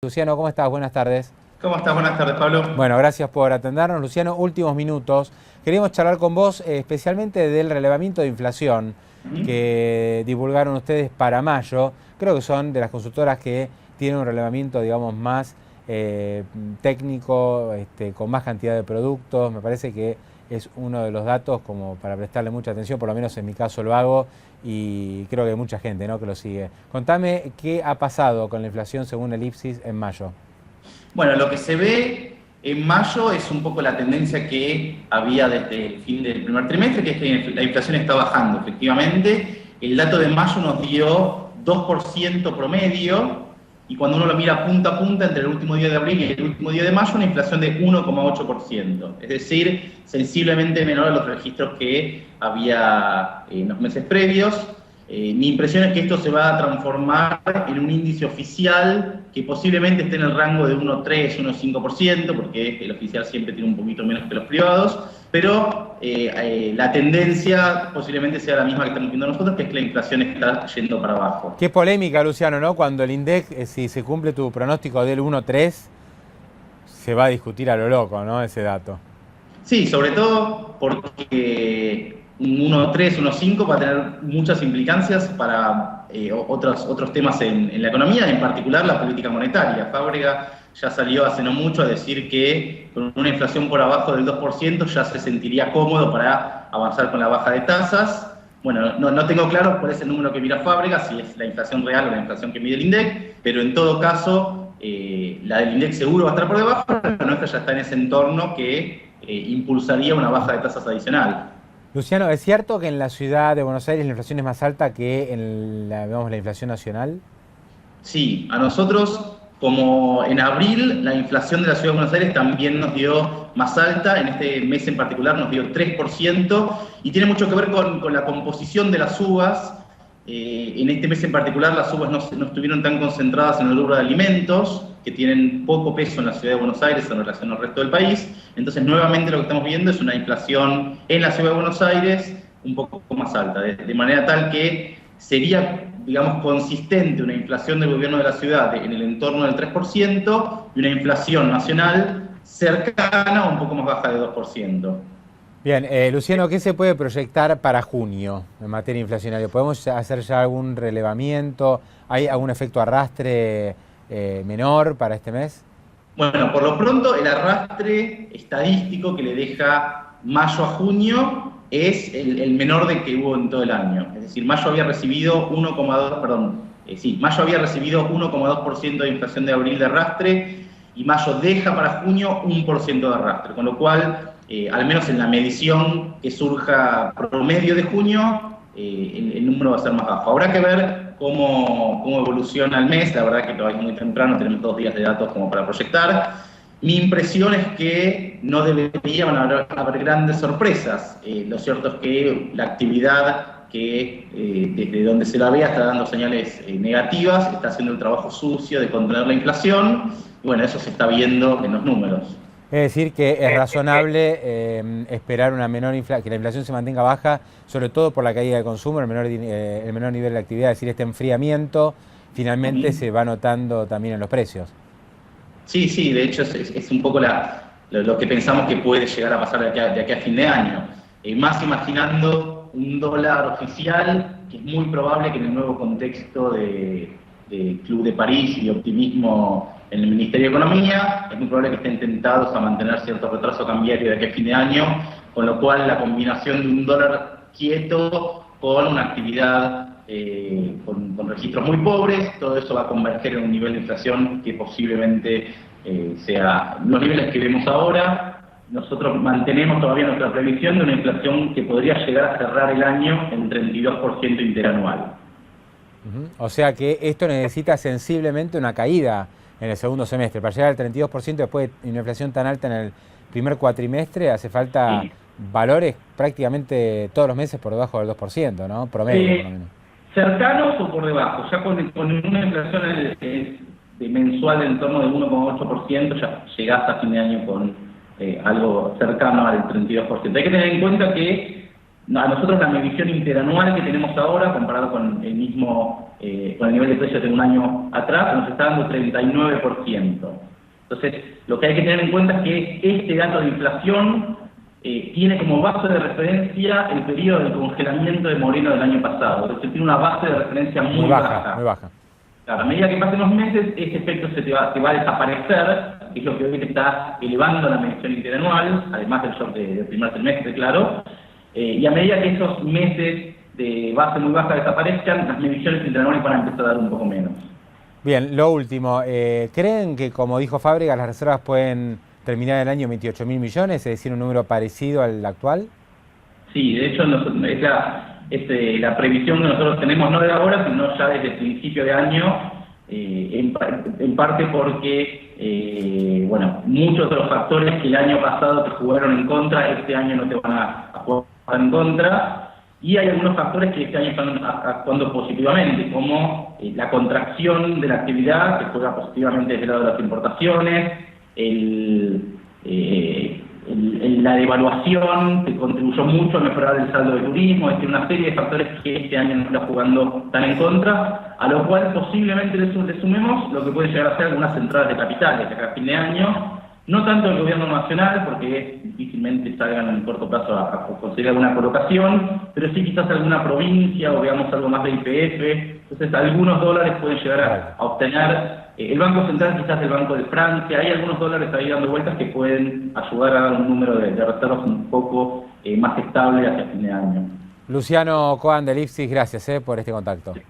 Luciano, ¿cómo estás? Buenas tardes. ¿Cómo estás? Buenas tardes, Pablo. Bueno, gracias por atendernos. Luciano, últimos minutos. Queríamos charlar con vos especialmente del relevamiento de inflación que divulgaron ustedes para mayo. Creo que son de las consultoras que tienen un relevamiento, digamos, más técnico, con más cantidad de productos. Me parece que es uno de los datos como para prestarle mucha atención, por lo menos en mi caso lo hago y creo que hay mucha gente, ¿no?, que lo sigue. Contame qué ha pasado con la inflación según el IPSIS en mayo. Bueno, lo que se ve en mayo es un poco la tendencia que había desde el fin del primer trimestre, que es que la inflación está bajando, efectivamente. El dato de mayo nos dio 2% promedio, y cuando uno lo mira punta a punta, entre el último día de abril y el último día de mayo, una inflación de 1,8%. Es decir, sensiblemente menor a los registros que había en los meses previos. Mi impresión es que esto se va a transformar en un índice oficial que posiblemente esté en el rango de 1,3, 1,5%, porque el oficial siempre tiene un poquito menos que los privados, pero la tendencia posiblemente sea la misma que estamos viendo nosotros, que es que la inflación está yendo para abajo. Qué polémica, Luciano, ¿no? Cuando el INDEC, si se cumple tu pronóstico del 1,3, se va a discutir a lo loco, ¿no?, ese dato. Sí, sobre todo porque un 1,3, 1,5 va a tener muchas implicancias para otros temas en la economía, en particular la política monetaria. Fábrega ya salió hace no mucho a decir que con una inflación por abajo del 2% ya se sentiría cómodo para avanzar con la baja de tasas. Bueno, no tengo claro cuál es el número que mira Fábrega, si es la inflación real o la inflación que mide el INDEC, pero en todo caso la del INDEC seguro va a estar por debajo, pero nuestra ya está en ese entorno que impulsaría una baja de tasas adicional. Luciano, ¿es cierto que en la ciudad de Buenos Aires la inflación es más alta que en digamos, la inflación nacional? Sí, a nosotros, como en abril, la inflación de la ciudad de Buenos Aires también nos dio más alta, en este mes en particular nos dio 3%, y tiene mucho que ver con la composición de las uvas. En este mes en particular las uvas no estuvieron tan concentradas en el rubro de alimentos, que tienen poco peso en la ciudad de Buenos Aires en relación al resto del país. Entonces, nuevamente lo que estamos viendo es una inflación en la ciudad de Buenos Aires un poco más alta, de manera tal que sería, digamos, consistente una inflación del gobierno de la ciudad en el entorno del 3% y una inflación nacional cercana o un poco más baja de 2%. Bien, Luciano, ¿qué se puede proyectar para junio en materia inflacionaria? ¿Podemos hacer ya algún relevamiento? ¿Hay algún efecto arrastre menor para este mes? Bueno, por lo pronto el arrastre estadístico que le deja mayo a junio es el menor de que hubo en todo el año. Es decir, mayo había recibido 1,2% de inflación de abril de arrastre, y mayo deja para junio 1% de arrastre, con lo cual, al menos en la medición que surja promedio de junio, el número va a ser más bajo. Habrá que ver cómo evoluciona el mes. La verdad que todavía es muy temprano, tenemos 2 días de datos como para proyectar. Mi impresión es que no deberían haber grandes sorpresas. Lo cierto es que la actividad que desde donde se la vea está dando señales negativas, está haciendo el trabajo sucio de contener la inflación, y bueno, eso se está viendo en los números. Es decir, que es razonable esperar una que la inflación se mantenga baja, sobre todo por la caída de consumo, el menor nivel de actividad, es decir, este enfriamiento finalmente se va notando también en los precios. Sí, de hecho es un poco lo que pensamos que puede llegar a pasar de aquí a fin de año. Más imaginando un dólar oficial, que es muy probable que en el nuevo contexto de Club de París y optimismo en el Ministerio de Economía, es muy probable que estén tentados a mantener cierto retraso cambiario de aquí a fin de año, con lo cual la combinación de un dólar quieto con una actividad con registros muy pobres, todo eso va a converger en un nivel de inflación que posiblemente sea los niveles que vemos ahora. Nosotros mantenemos todavía nuestra previsión de una inflación que podría llegar a cerrar el año en 32% interanual. O sea que esto necesita sensiblemente una caída en el segundo semestre. Para llegar al 32% después de una inflación tan alta en el primer cuatrimestre, hace falta valores prácticamente todos los meses por debajo del 2%, ¿no? Promedio, por lo menos. Cercanos o por debajo. Ya con una inflación de mensual en torno del 1,8%, ya llegás a fin de año con algo cercano al 32%. Hay que tener en cuenta que A nosotros la medición interanual que tenemos ahora, comparado con el mismo, con el nivel de precios de un año atrás, nos está dando 39%. Entonces, lo que hay que tener en cuenta es que este dato de inflación tiene como base de referencia el periodo de congelamiento de Moreno del año pasado. Entonces, tiene una base de referencia muy baja. Muy baja. Claro, a medida que pasen los meses, ese efecto te va a desaparecer, que es lo que hoy te está elevando la medición interanual, además del shock del primer trimestre, claro. Y a medida que esos meses de base muy baja desaparezcan, las mediciones interanuales van a empezar a dar un poco menos. Bien, lo último, ¿creen que, como dijo Fábregas, las reservas pueden terminar el año 28.000 millones, es decir, un número parecido al actual? Sí, de hecho es la previsión que nosotros tenemos, no de ahora, sino ya desde el principio de año, en parte porque, bueno, muchos de los factores que el año pasado te jugaron en contra, este año no te van a jugar en contra. Y hay algunos factores que este año están actuando positivamente, como la contracción de la actividad, que juega positivamente desde el lado de las importaciones, la devaluación, que contribuyó mucho a mejorar el saldo de turismo, es decir, una serie de factores que este año no está jugando tan en contra, a lo cual posiblemente le sumemos lo que puede llegar a ser algunas entradas de capitales de acá a fin de año, no tanto el gobierno nacional, porque difícilmente salgan en corto plazo a conseguir alguna colocación, pero sí quizás alguna provincia o veamos algo más de IPF. Entonces algunos dólares pueden llegar a obtener el Banco Central, quizás el Banco de Francia. Hay algunos dólares ahí dando vueltas que pueden ayudar a dar un número de reservas un poco más estable hacia fin de año. Luciano Coan de Lipsis, gracias por este contacto. Sí.